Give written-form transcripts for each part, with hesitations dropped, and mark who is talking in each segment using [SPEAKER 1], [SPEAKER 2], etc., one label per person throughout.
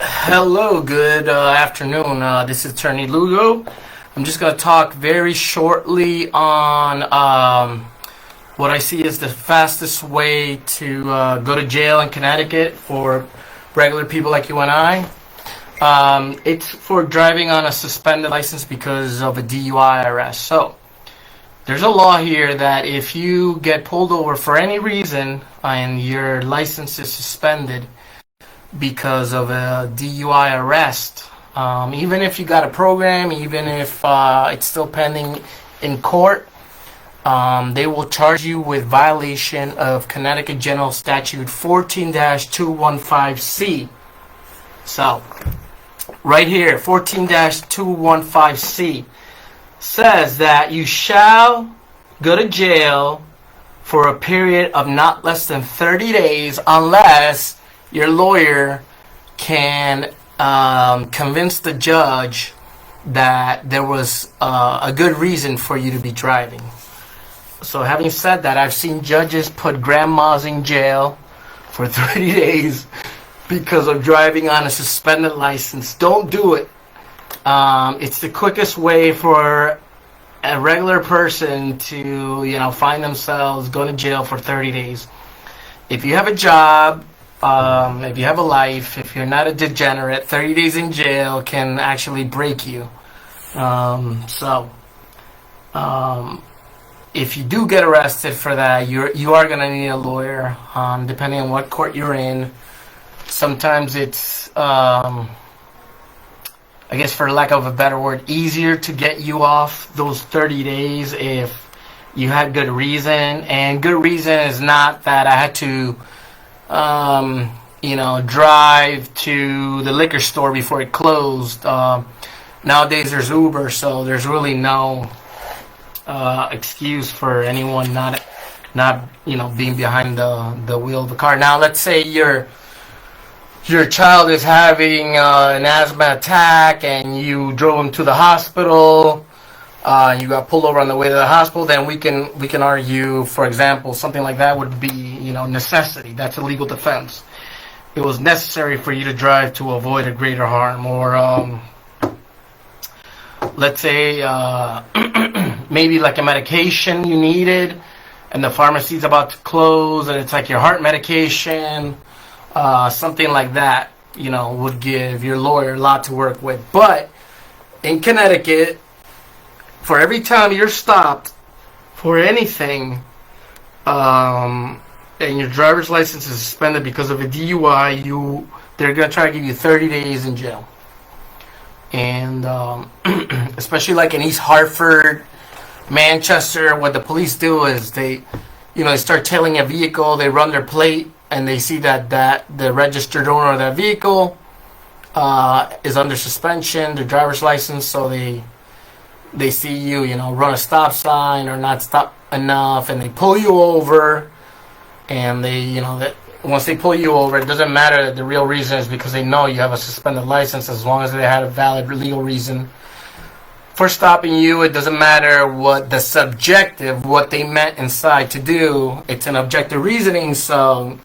[SPEAKER 1] Hello, good afternoon. This is Attorney Lugo. I'm just going to talk very shortly on what I see as the fastest way to go to jail in Connecticut for regular people like you and I. It's for driving on a suspended license because of a DUI arrest. So, there's a law here that if you get pulled over for any reason and your license is suspended because of a DUI arrest, even if you got a program, even if it's still pending in court, they will charge you with violation of Connecticut General Statute 14-215C. So, right here, 14-215C says that you shall go to jail for a period of not less than 30 days unless your lawyer can convince the judge that there was a good reason for you to be driving. So having said that, I've seen judges put grandmas in jail for 30 days because of driving on a suspended license. Don't do it. It's the quickest way for a regular person to, find themselves going to jail for 30 days. If you have a job, if you have a life, if you're not a degenerate, 30 days in jail can actually break you. If you do get arrested for that, you are going to need a lawyer, depending on what court you're in. Sometimes it's, I guess for lack of a better word, easier to get you off those 30 days if you had good reason. And good reason is not that I had to drive to the liquor store before it closed. Nowadays there's Uber, so there's really no excuse for anyone not being behind the wheel of the car. Now let's say your child is having an asthma attack and you drove him to the hospital. You got pulled over on the way to the hospital, then we can argue, for example, something like that would be, necessity. That's a legal defense. It was necessary for you to drive to avoid a greater harm. Or let's say maybe like a medication you needed and the pharmacy's about to close and it's like your heart medication, something like that, would give your lawyer a lot to work with. But in Connecticut, for every time you're stopped for anything, and your driver's license is suspended because of a DUI, they're going to try to give you 30 days in jail. And especially like in East Hartford, Manchester, what the police do is they start tailing a vehicle, they run their plate, and they see that the registered owner of that vehicle is under suspension, their driver's license, so they see you, run a stop sign or not stop enough, and they pull you over. And that once they pull you over, it doesn't matter that the real reason is because they know you have a suspended license. As long as they had a valid legal reason for stopping you, it doesn't matter what the subjective, what they meant inside to do. It's an objective reasoning, so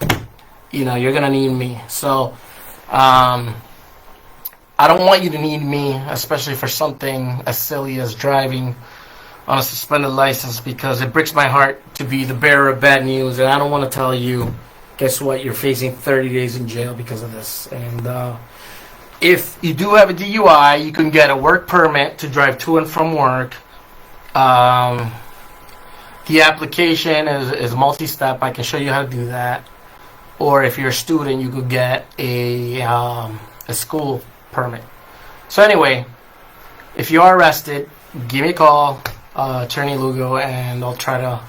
[SPEAKER 1] you're gonna need me. So I don't want you to need me, especially for something as silly as driving on a suspended license, because it breaks my heart to be the bearer of bad news, and I don't want to tell you, guess what, you're facing 30 days in jail because of this. And if you do have a DUI, you can get a work permit to drive to and from work. The application is multi-step. I can show you how to do that. Or if you're a student, you could get a school permit. So anyway, if you are arrested, give me a call, Attorney Lugo, and I'll try to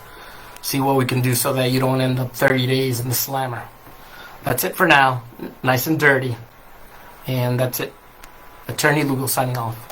[SPEAKER 1] see what we can do so that you don't end up 30 days in the slammer. That's it for now. Nice and dirty. And that's it. Attorney Lugo signing off.